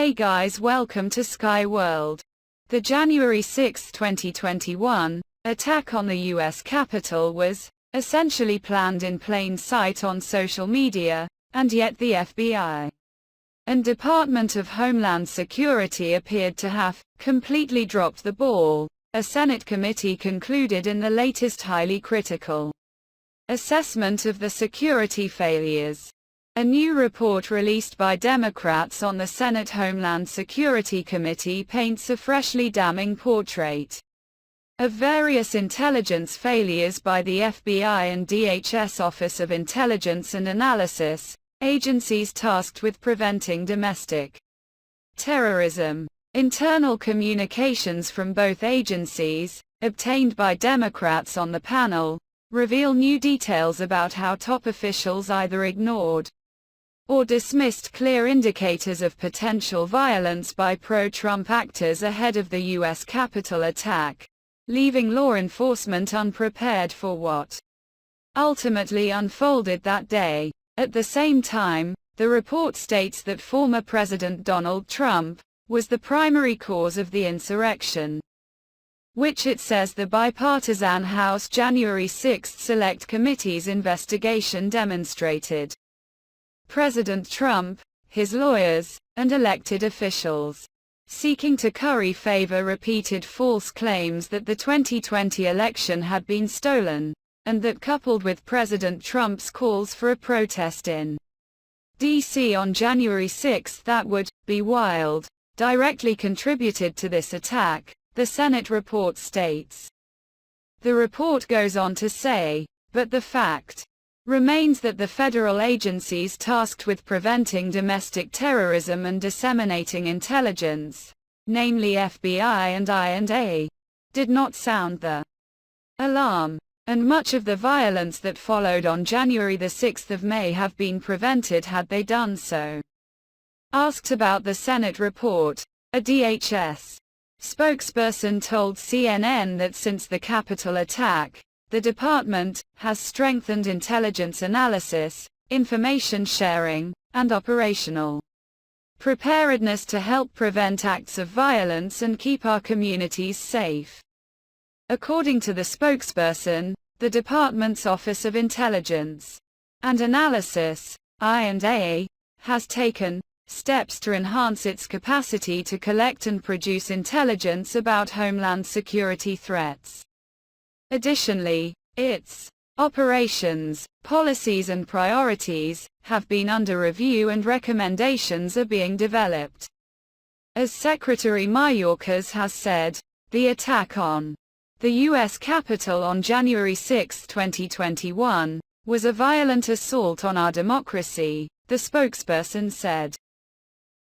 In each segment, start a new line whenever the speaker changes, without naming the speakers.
Hey guys, welcome to Sky World. The January 6, 2021, attack on the U.S. Capitol was essentially planned in plain sight on social media, and yet the FBI and Department of Homeland Security appeared to have completely dropped the ball, a Senate committee concluded in the latest highly critical assessment of the security failures. A new report released by Democrats on the Senate Homeland Security Committee paints a freshly damning portrait of various intelligence failures by the FBI and DHS Office of Intelligence and Analysis, agencies tasked with preventing domestic terrorism. Internal communications from both agencies, obtained by Democrats on the panel, reveal new details about how top officials either ignored or dismissed clear indicators of potential violence by pro-Trump actors ahead of the U.S. Capitol attack, leaving law enforcement unprepared for what ultimately unfolded that day. At the same time, the report states that former President Donald Trump was the primary cause of the insurrection, which it says the bipartisan House January 6 Select Committee's investigation demonstrated. President Trump, his lawyers, and elected officials seeking to curry favor repeated false claims that the 2020 election had been stolen, and that coupled with President Trump's calls for a protest in D.C. on January 6 that would be wild, directly contributed to this attack, the Senate report states. The report goes on to say, but the fact remains that the federal agencies tasked with preventing domestic terrorism and disseminating intelligence, namely FBI and I&A, did not sound the alarm, and much of the violence that followed on January 6 may have been prevented had they done so. Asked about the Senate report, a DHS spokesperson told CNN that since the Capitol attack, the department has strengthened intelligence analysis, information sharing, and operational preparedness to help prevent acts of violence and keep our communities safe. According to the spokesperson, the department's Office of Intelligence and Analysis, I&A, has taken steps to enhance its capacity to collect and produce intelligence about homeland security threats. Additionally, its operations, policies and priorities have been under review and recommendations are being developed. As Secretary Mayorkas has said, the attack on the U.S. Capitol on January 6, 2021, was a violent assault on our democracy, the spokesperson said.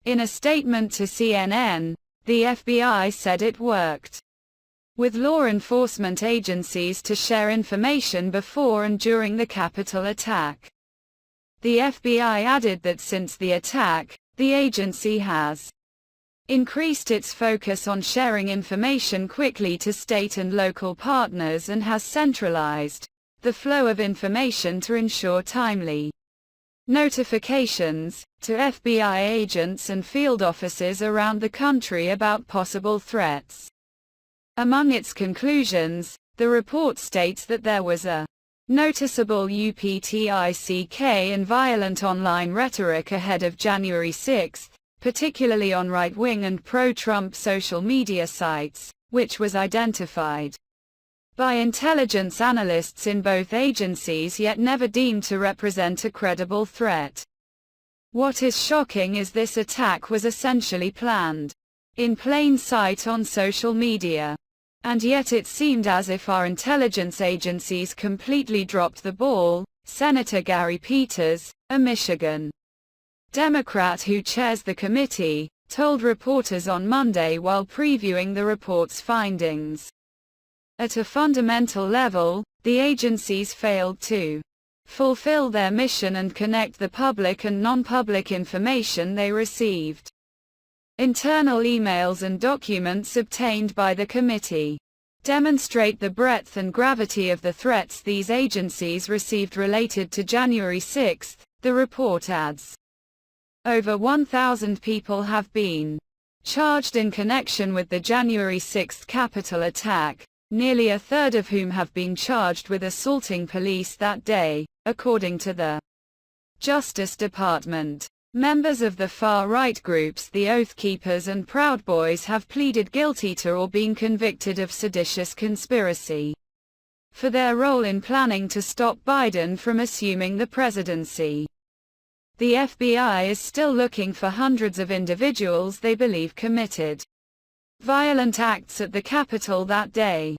In a statement to CNN, the FBI said it worked with law enforcement agencies to share information before and during the Capitol attack. The FBI added that since the attack, the agency has increased its focus on sharing information quickly to state and local partners and has centralized the flow of information to ensure timely notifications to FBI agents and field offices around the country about possible threats. Among its conclusions, the report states that there was a noticeable uptick in violent online rhetoric ahead of January 6, particularly on right-wing and pro-Trump social media sites, which was identified by intelligence analysts in both agencies yet never deemed to represent a credible threat. What is shocking is this attack was essentially planned in plain sight on social media. And yet it seemed as if our intelligence agencies completely dropped the ball, Senator Gary Peters, a Michigan Democrat who chairs the committee, told reporters on Monday while previewing the report's findings. At a fundamental level, the agencies failed to fulfill their mission and connect the public and non-public information they received. Internal emails and documents obtained by the committee demonstrate the breadth and gravity of the threats these agencies received related to January 6, the report adds. Over 1,000 people have been charged in connection with the January 6 Capitol attack, nearly a third of whom have been charged with assaulting police that day, according to the Justice Department. Members of the far-right groups the Oath Keepers and Proud Boys have pleaded guilty to or been convicted of seditious conspiracy for their role in planning to stop Biden from assuming the presidency. The FBI is still looking for hundreds of individuals they believe committed violent acts at the Capitol that day.